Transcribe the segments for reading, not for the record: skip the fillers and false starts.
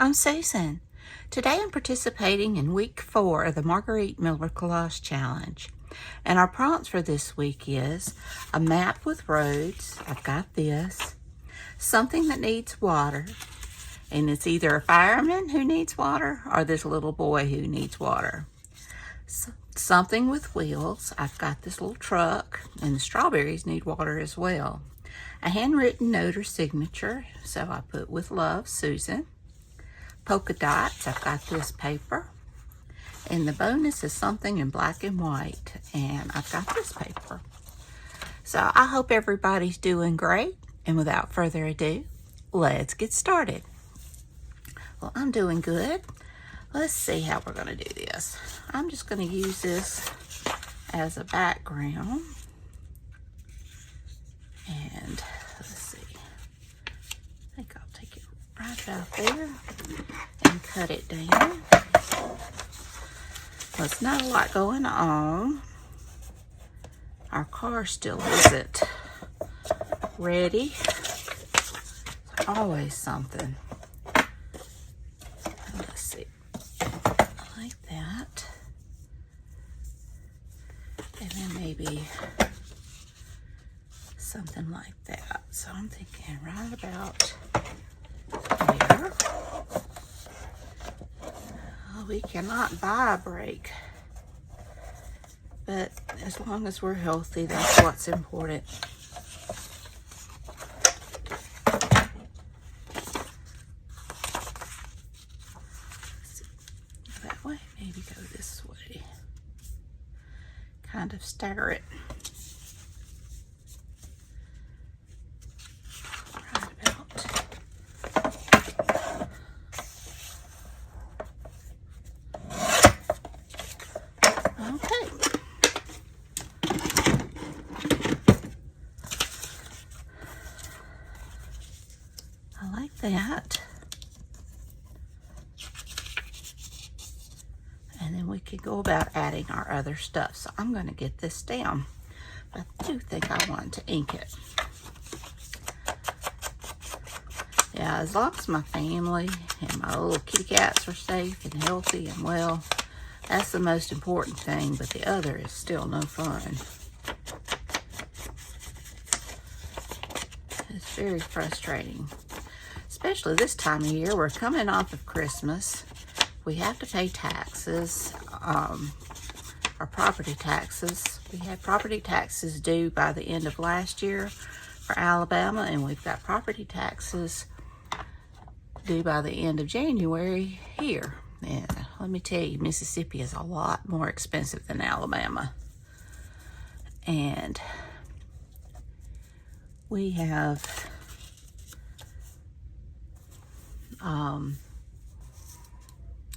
I'm Susan. Today I'm participating in week 4 of the Margarete Miller Collage Challenge. And our prompts for this week is a map with roads. I've got this. Something that needs water. And it's either a fireman who needs water or this little boy who needs water. Something with wheels. I've got this little truck, and the strawberries need water as well. A handwritten note or signature, so I put "With love, Susan." Polka dots, I've got this paper. And the bonus is something in black and white, and I've got this paper. So I hope everybody's doing great, and without further ado, let's get started. Well, I'm doing good. Let's see how we're going to do this. I'm just going to use this as a background. And let's see. I think I'll take it right about there and cut it down. Well, it's not a lot going on. Our car still isn't ready. There's always something. Let's see. Like that. And then maybe something like that. So I'm thinking right about there. Oh, we cannot buy a break, but as long as we're healthy, that's what's important. That way, maybe go this way. Kind of stagger it. That, and then we can go about adding our other stuff. So I'm going to get this down. I do think I want to ink it. Yeah, as long as my family and my little kitty cats are safe and healthy and well, that's the most important thing, but the other is still no fun. It's very frustrating. Especially this time of year, we're coming off of Christmas. We have to pay taxes, our property taxes. We had property taxes due by the end of last year for Alabama, and we've got property taxes due by the end of January here. And let me tell you, Mississippi is a lot more expensive than Alabama. And we have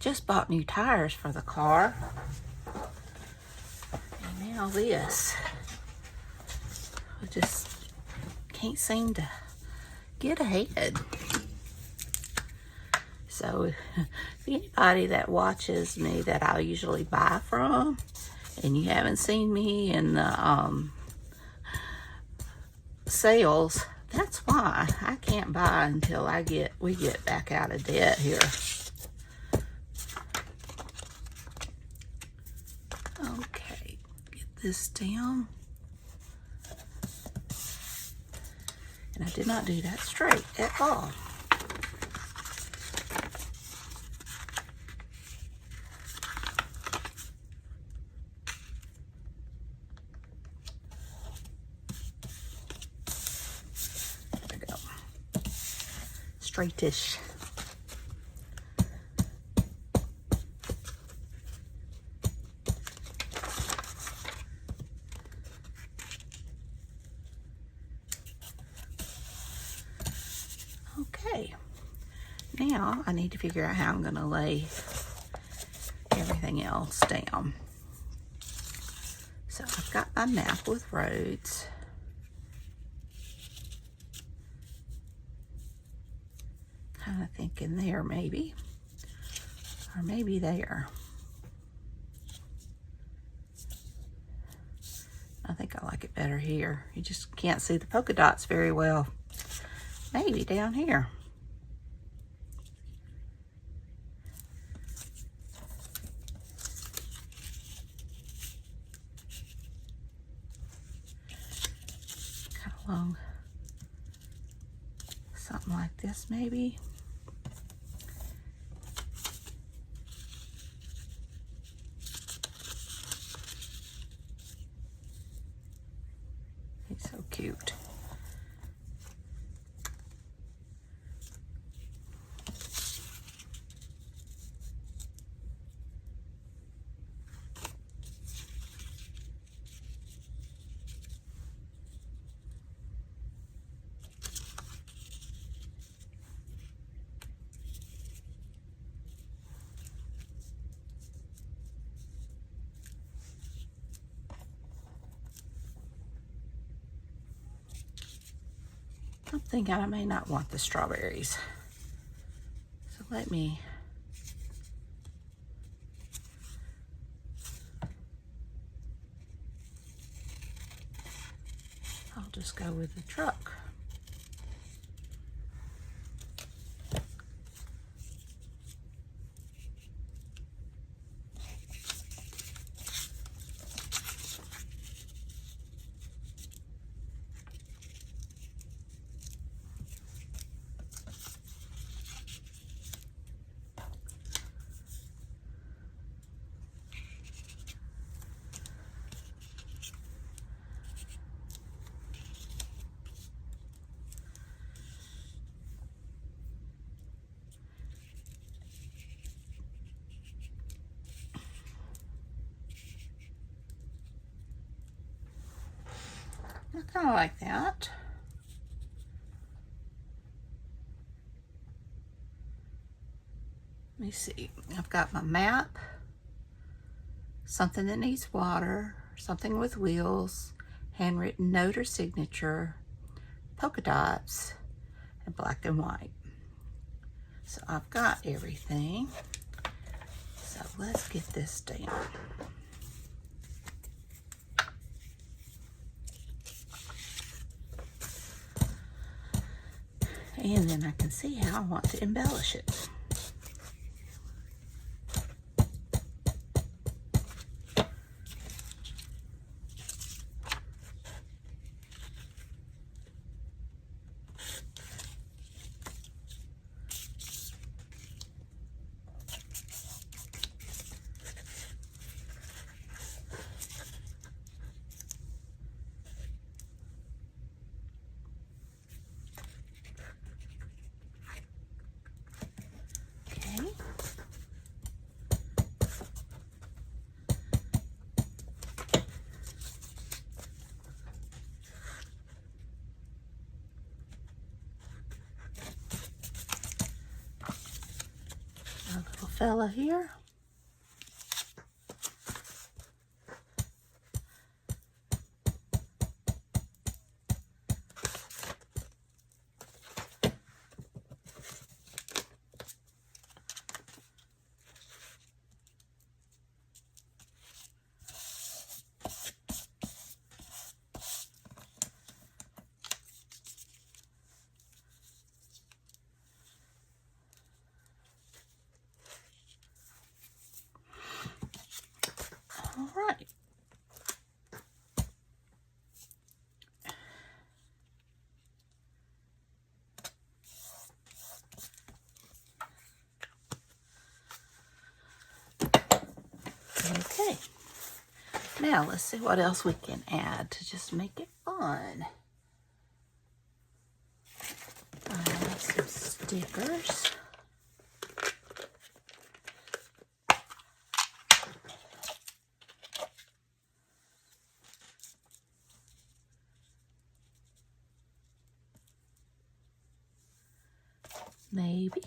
just bought new tires for the car, and now this. I just can't seem to get ahead. So if anybody that watches me that I usually buy from, and you haven't seen me in the sales, that's why I can't buy until we get back out of debt here. Okay, get this down. And I did not do that straight at all. Straightish. Okay, now I need to figure out how I'm going to lay everything else down. So I've got my map with roads. Kind of thinking there maybe, or maybe there. I think I like it better here. You just can't see the polka dots very well. Maybe down here. along something like this maybe. He's so cute. I'm thinking I may not want the strawberries. So I'll just go with the truck. I kind of like that. Let me see. I've got my map, something that needs water, something with wheels, handwritten note or signature, polka dots, and black and white. So I've got everything. So let's get this down. And then I can see how I want to embellish it. Our little fella here. All right. Okay. Now let's see what else we can add to just make it fun. Some stickers. Maybe.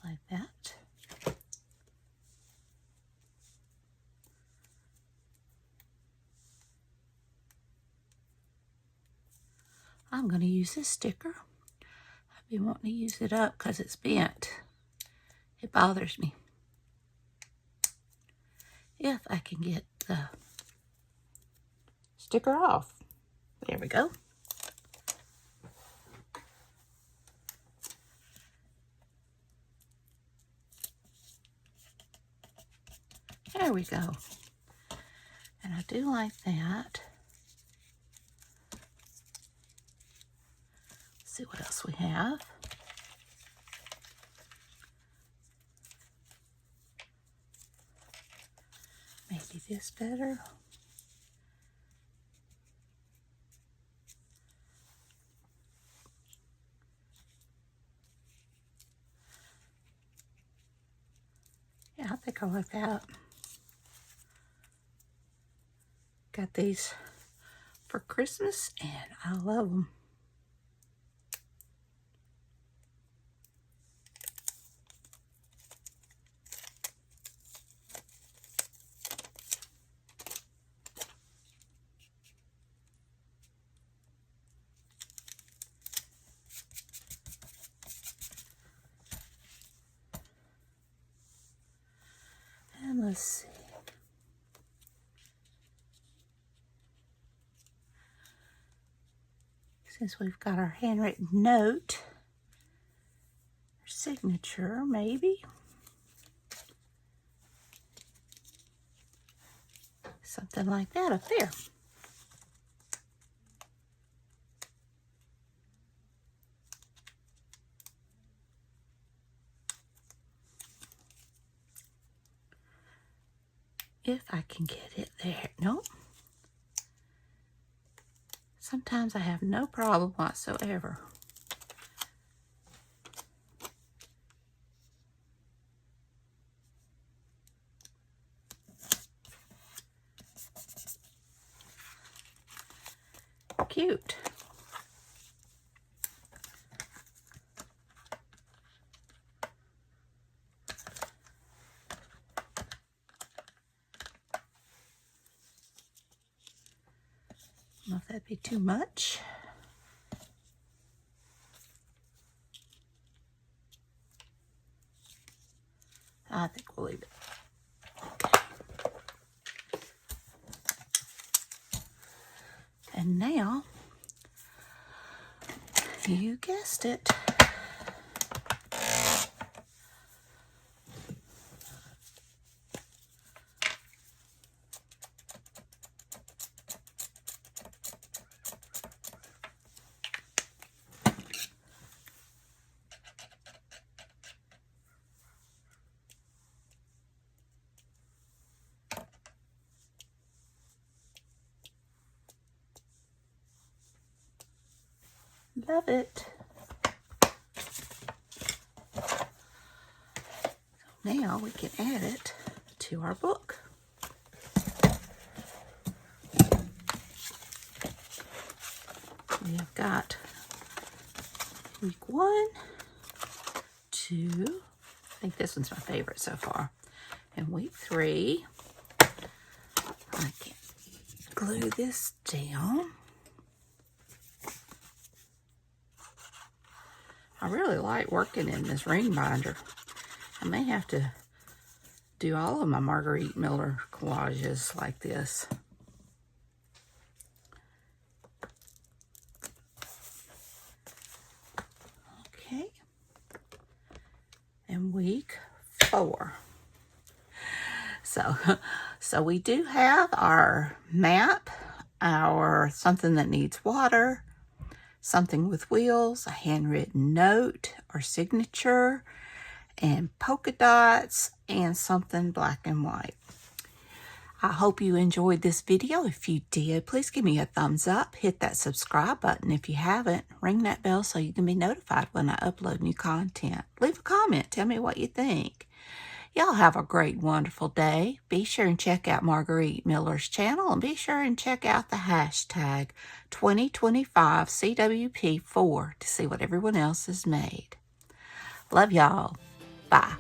Like that. I'm going to use this sticker. I've been wanting to use it up because it's bent. It bothers me. If I can get the sticker off. There we go. There we go. And I do like that. Let's see what else we have. Maybe this better. Yeah, I think I like that. Got these for Christmas and I love them. And let's see. Since we've got our handwritten note, or signature maybe. Something like that up there. If I can get it there. Nope. Sometimes I have no problem whatsoever. Cute. I don't know if that'd be too much. I think we'll leave it. Okay. And now, you guessed it. Love it. So now we can add it to our book. We have got week 1, 2, I think this one's my favorite so far, and week 3. I can glue this down. I really like working in this ring binder. I may have to do all of my Margarete Miller collages like this. Okay. And week 4. So we do have our map, our something that needs water, something with wheels, a handwritten note or signature, and polka dots, and something black and white. I hope you enjoyed this video. If you did, please give me a thumbs up. Hit that subscribe button if you haven't. Ring that bell so you can be notified when I upload new content. Leave a comment. Tell me what you think. Y'all have a great, wonderful day. Be sure and check out Margarete Miller's channel, and be sure and check out the hashtag 2025CWP4 to see what everyone else has made. Love y'all. Bye.